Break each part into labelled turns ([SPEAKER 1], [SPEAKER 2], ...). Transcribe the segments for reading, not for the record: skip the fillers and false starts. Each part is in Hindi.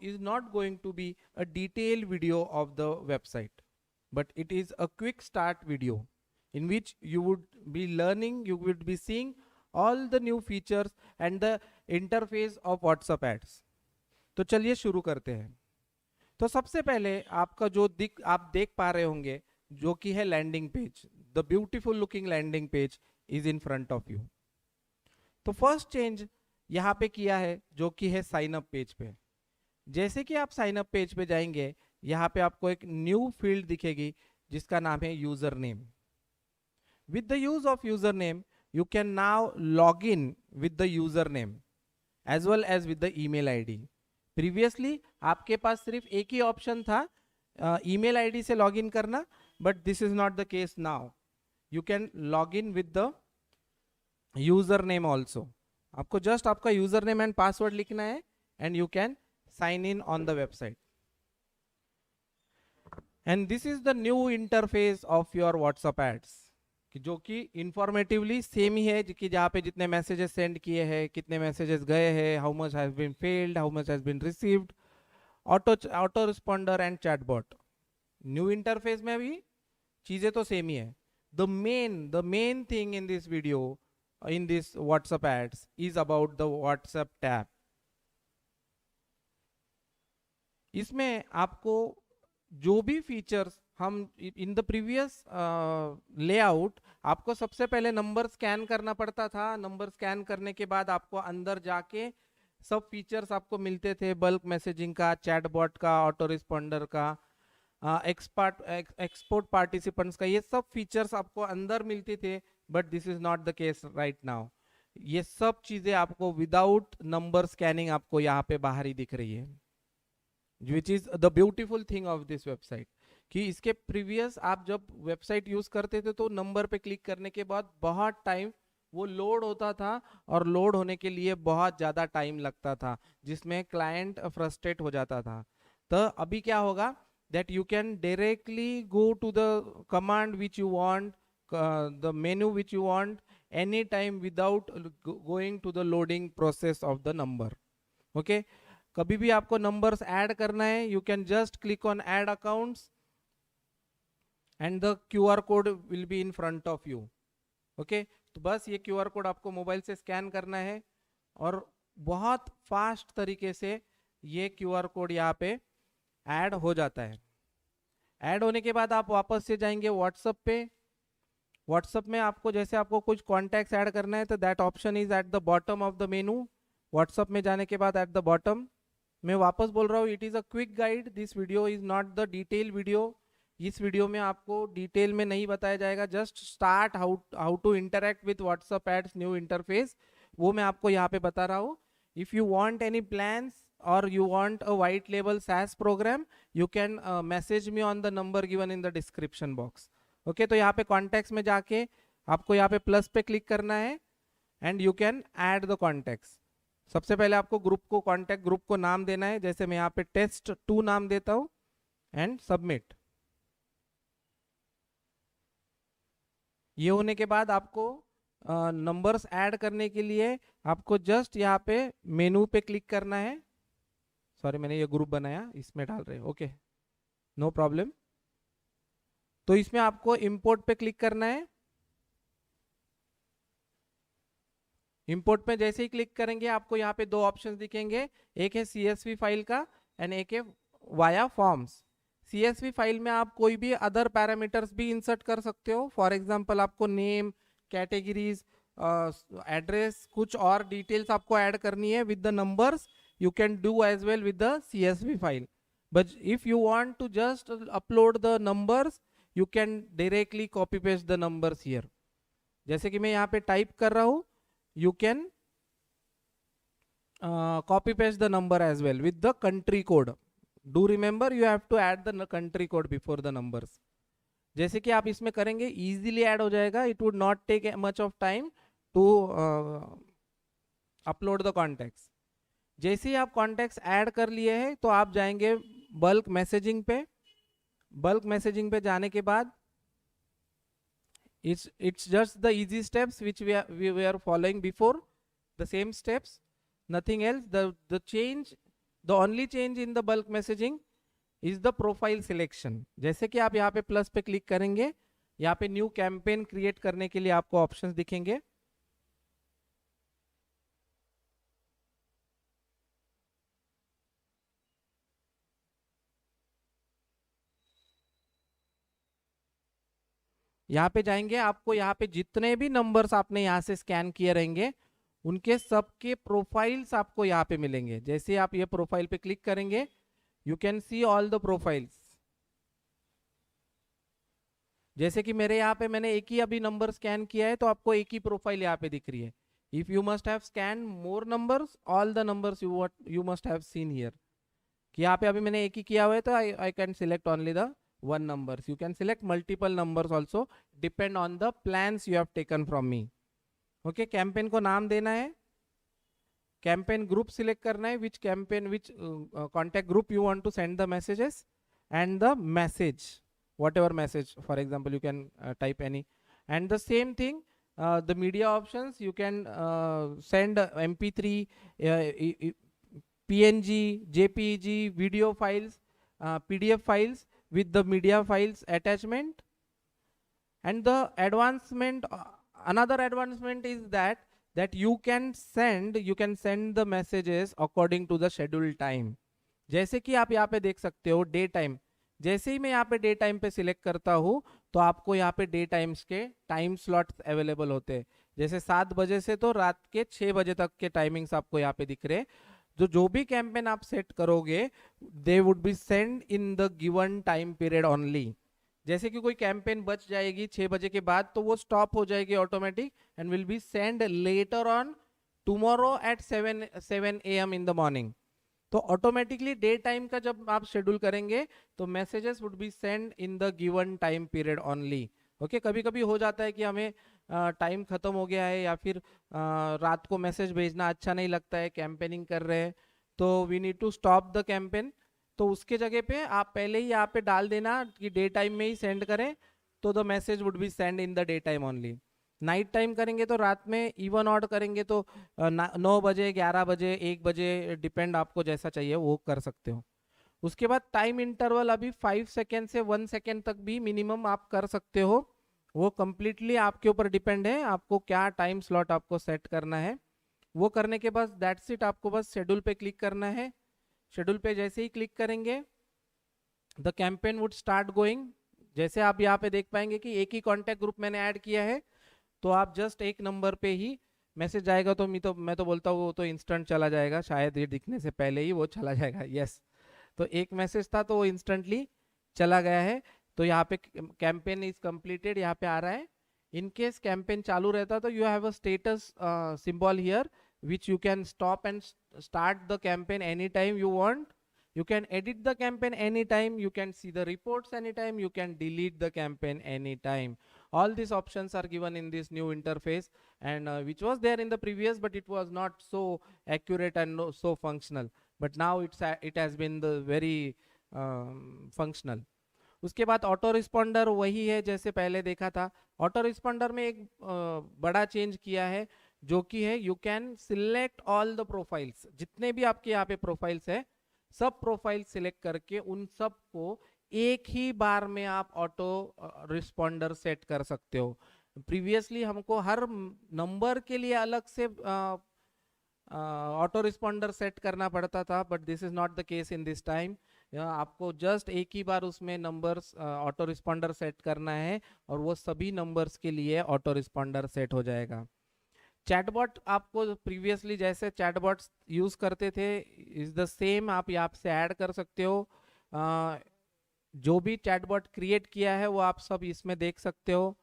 [SPEAKER 1] is not going to be a detailed video of the website, but it is a quick start video in which you would be learning, you would be seeing all the new features and the interface of WhatsApp ads. तो चलिए शुरू करते हैं। तो सबसे पहले आपका जो आप देख पा रहे होंगे जो कि है landing page, the beautiful looking landing page is in front of you. तो फर्स्ट चेंज यहाँ पे किया है जो कि है साइन अप पेज पे। जैसे कि आप साइन अप पेज पे जाएंगे, यहाँ पे आपको एक न्यू फील्ड दिखेगी जिसका नाम है user name. With the use of user name you can now log in with the user name as well as with the email ID. Previously आपके पास सिर्फ एक ही ऑप्शन था ईमेल आईडी से लॉग इन करना, but this is not the case now. You can log in with the user name also. आपको जस्ट आपका यूजर नेम एंड पासवर्ड लिखना है and you can sign in on the website. And this is the new interface of your WhatsApp ads, जो कि इंफॉर्मेटिवली सेम ही है कि जहाँ पे जितने मैसेजेस सेंड किए हैं, कितने मैसेजेस गए हैं, how much has been failed, how much has been received, auto responder and chatbot. New interface में भी चीजें तो सेम ही है। The main thing in this video, in this WhatsApp ads, is about the WhatsApp tab. इसमें आपको जो भी फीचर्स हम इन द प्रीवियस लेआउट, आपको सबसे पहले नंबर स्कैन करना पड़ता था। नंबर स्कैन करने के बाद आपको अंदर जाके सब फीचर्स आपको मिलते थे, बल्क मैसेजिंग का, चैटबॉट का, ऑटो रिस्पॉन्डर का, एक्सपोर्ट पार्टिसिपेंट्स का, ये सब फीचर्स आपको अंदर मिलते थे। But this is not the case right now. ये सब चीजें आपको विदाउट नंबर स्कैनिंग आपको यहाँ पे बाहर ही दिख रही है, which is the beautiful thing of this website. कि इसके प्रीवियस आप जब वेबसाइट यूज करते थे तो नंबर पे क्लिक करने के बाद बहुत टाइम वो लोड होता था, और लोड होने के लिए बहुत ज्यादा टाइम लगता था, जिसमें क्लाइंट फ्रस्ट्रेट हो जाता था। तो अभी क्या होगा, that you can directly go to the command which you want, the menu which you want anytime without going to the loading process of the number. Okay, कभी भी आपको numbers add करना है, you can just click on add accounts and the QR code will be in front of you. Okay, तो बस ये QR code आपको मोबाइल से स्कैन करना है और बहुत फास्ट तरीके से ये QR कोड यहाँ पे ऐड हो जाता है। ऐड होने के बाद आप वापस से जाएंगे व्हाट्सएप पे। व्हाट्सएप में आपको जैसे आपको कुछ कॉन्टैक्ट्स ऐड करना है तो that option is at the bottom of the menu. WhatsApp में जाने के बाद एट द बॉटम, मैं वापस बोल रहा हूँ, it is a quick guide, this video is not the detail video. इस वीडियो में आपको डिटेल में नहीं बताया जाएगा, just start how to interact with WhatsApp ads new interface, वो मैं आपको यहाँ पे बता रहा हूँ। If you want any plans or you want a white label SaaS program, you can message me on the number given in the description box. Okay, तो यहाँ पे contacts में जाके आपको यहाँ पे प्लस पे क्लिक करना है and you can add the contacts. सबसे पहले आपको ग्रुप को, कॉन्टैक्ट ग्रुप को नाम देना है, जैसे मैं यहाँ पे test2 नाम देता हूँ एंड सबमिट। ये होने के बाद आपको नंबर्स ऐड करने के लिए आपको जस्ट यहाँ पे मेनू पे क्लिक करना है। सॉरी, मैंने ये ग्रुप बनाया, इसमें डाल रहे, ओके, नो प्रॉब्लम। तो इसमें आपको इंपोर्ट पे क्लिक करना है। इंपोर्ट में जैसे ही क्लिक करेंगे आपको यहाँ पे दो ऑप्शंस दिखेंगे, एक है CSV फाइल का एंड एक है वाया फॉर्म्स। CSV फाइल में आप कोई भी अदर पैरामीटर्स भी इंसर्ट कर सकते हो। फॉर एग्जांपल आपको नेम, कैटेगरीज, एड्रेस, कुछ और डिटेल्स आपको ऐड करनी है with the numbers, you can do as well with the CSV file. But if you want to just upload the numbers, you can directly copy paste the numbers here. जैसे कि मैं यहाँ पे टाइप कर रहा हूँ, you can copy paste the number as well with the country code. Do remember you have to add the country code before the numbers. जैसे कि आप इसमें करेंगे easily add हो जाएगा, it would not take much of time to upload the contacts. जैसे ही आप कॉन्टैक्ट्स ऐड कर लिए हैं तो आप जाएंगे बल्क मैसेजिंग पे। बल्क मैसेजिंग पे जाने के बाद it's just the easy steps which we were following before, the same steps, nothing else. The change the only change in the bulk messaging is the profile selection. जैसे कि आप यहाँ पे प्लस पे क्लिक करेंगे, यहाँ पे न्यू कैंपेन क्रिएट करने के लिए आपको ऑप्शंस दिखेंगे। यहाँ पे जाएंगे, आपको यहाँ पे जितने भी नंबर्स आपने यहाँ से स्कैन किए रहेंगे उनके सबके प्रोफाइल्स आपको यहाँ पे मिलेंगे। जैसे आप ये प्रोफाइल पे क्लिक करेंगे, you can see all the profiles. जैसे कि मेरे यहाँ पे मैंने एक ही अभी नंबर स्कैन किया है तो आपको एक ही प्रोफाइल यहाँ पे दिख रही है। If you must have scan more numbers, all the numbers you must have seen here. कि यहाँ पे अभी मैंने एक ही किया हुआ है तो I can select only the one numbers. You can select multiple numbers also, depend on the plans you have taken from me. Okay, campaign को नाम देना है, कैंपेन ग्रुप सिलेक्ट करना है, which campaign, which contact group you want to send the messages, and the message, whatever message, for example you can type any, and the same thing, the media options, you can send mp3, png, jpeg, video files, pdf files with the media files attachment. And the advancement, another advancement is that you can send the messages according to the scheduled time. जैसे कि आप यहाँ पे देख सकते हो डे टाइम, जैसे ही मैं यहाँ पे डे टाइम पे सिलेक्ट करता हूँ तो आपको यहाँ पे डे टाइम्स के टाइम स्लॉट्स अवेलेबल होते हैं। जैसे 7 बजे से तो रात के 6 बजे तक के टाइमिंग्स आपको यहाँ पे दिख रहे हैं। जो भी कैंपेन आप सेट करोगे they would be send in the given time period only. जैसे कि कोई कैंपेन बच जाएगी 6 बजे के बाद तो वो स्टॉप हो जाएगी automatic and will be send later on tomorrow at 7 AM in the morning. तो ऑटोमेटिकली डे टाइम का जब आप शेड्यूल करेंगे तो messages would be send in the given time period only. Okay, कभी कभी हो जाता है कि हमें टाइम खत्म हो गया है या फिर रात को मैसेज भेजना अच्छा नहीं लगता है, कैंपेनिंग कर रहे हैं तो we need to stop the campaign. तो उसके जगह पे आप पहले ही यहाँ पे डाल देना कि डे टाइम में ही सेंड करें तो the message would be send in the day time only. Night time करेंगे तो रात में, इवन ऑड करेंगे तो 9 बजे, 11 बजे, 1 बजे, डिपेंड आपको जैसा चाहिए वो कर सकते हो। उसके बाद टाइम इंटरवल अभी 5 सेकेंड से 1 सेकेंड तक भी मिनिमम आप कर सकते हो, वो कम्प्लीटली आपके ऊपर डिपेंड है आपको क्या टाइम स्लॉट आपको सेट करना है। वो करने के बाद दैट्स इट, आपको बस शेड्यूल पे क्लिक करना है। शेड्यूल पे जैसे ही क्लिक करेंगे the campaign would start going. जैसे आप यहाँ पे देख पाएंगे कि एक ही कॉन्टैक्ट ग्रुप मैंने ऐड किया है तो आप जस्ट एक नंबर पे ही मैसेज आएगा तो मैं तो बोलता हूँ वो तो इंस्टेंट चला जाएगा, शायद ये दिखने से पहले ही वो चला जाएगा। यस, तो एक मैसेज था तो वो इंस्टेंटली चला गया है। तो यहाँ पे कैंपेन इज कंप्लीटेड यहाँ पे आ रहा है। इन केस कैंपेन चालू रहता तो you have a status symbol here which you can stop and start the campaign anytime you want. You can edit the campaign anytime, you can see the reports anytime, you can delete the campaign anytime. All these options are given in this new interface and which was there in the previous but it was not so accurate and so functional, but now it has been the very functional. उसके बाद ऑटो रिस्पॉन्डर वही है जैसे पहले देखा था। ऑटो रिस्पॉन्डर में एक बड़ा चेंज किया है जो कि है you can select all the profiles. जितने भी आपके यहाँ पे प्रोफाइल्स है सब प्रोफाइल सिलेक्ट करके उन सब को एक ही बार में आप ऑटो रिस्पॉन्डर सेट कर सकते हो। प्रीवियसली हमको हर नंबर के लिए अलग से ऑटो रिस्पॉन्डर सेट करना पड़ता था but this is not the case in this time. आपको जस्ट एक ही बार उसमें नंबर्स ऑटो रिस्पॉन्डर सेट करना है और वो सभी नंबर्स के लिए ऑटो रिस्पॉन्डर सेट हो जाएगा। चैटबॉट आपको प्रीवियसली जैसे चैटबॉट्स यूज करते थे इज द सेम, आप यहाँ से ऐड कर सकते हो। जो भी चैटबॉट क्रिएट किया है वो आप सब इसमें देख सकते हो।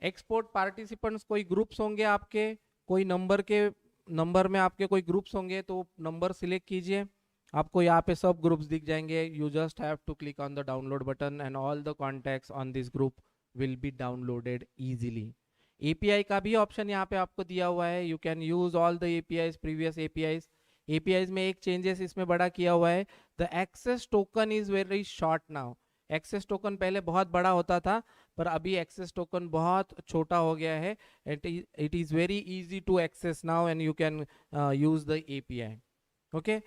[SPEAKER 1] एक्सपोर्ट पार्टिसिपेंट्स, कोई ग्रुप्स होंगे आपके, कोई नंबर में आपके कोई ग्रुप्स होंगे तो नंबर सिलेक्ट कीजिए, आपको यहाँ पे सब ग्रुप्स दिख जाएंगे। You just have to click on the download button and all the contacts on this group will be downloaded easily. API का भी ऑप्शन यहाँ पे आपको दिया हुआ है, you can use all the APIs, previous APIs. APIs में एक चेंजेस इसमें बड़ा किया हुआ है, the access token is very short now. Access token पहले बहुत बड़ा होता था पर अभी एक्सेस टोकन बहुत छोटा हो गया है। It is very easy to access now and you can use the API. Okay,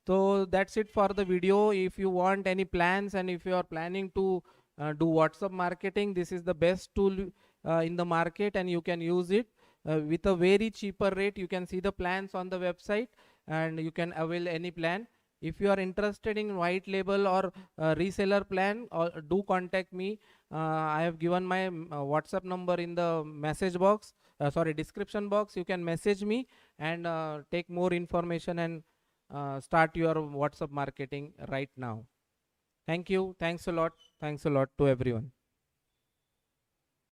[SPEAKER 1] So that's it for the video. If you want any plans and if you are planning to do WhatsApp marketing, this is the best tool in the market, and you can use it with a very cheaper rate. You can see the plans on the website and you can avail any plan. If you are interested in white label or reseller plan, or do contact me. I have given my WhatsApp number in the message box, sorry, description box. You can message me and take more information and start your WhatsApp marketing right now. Thank you. Thanks a lot. Thanks a lot to everyone.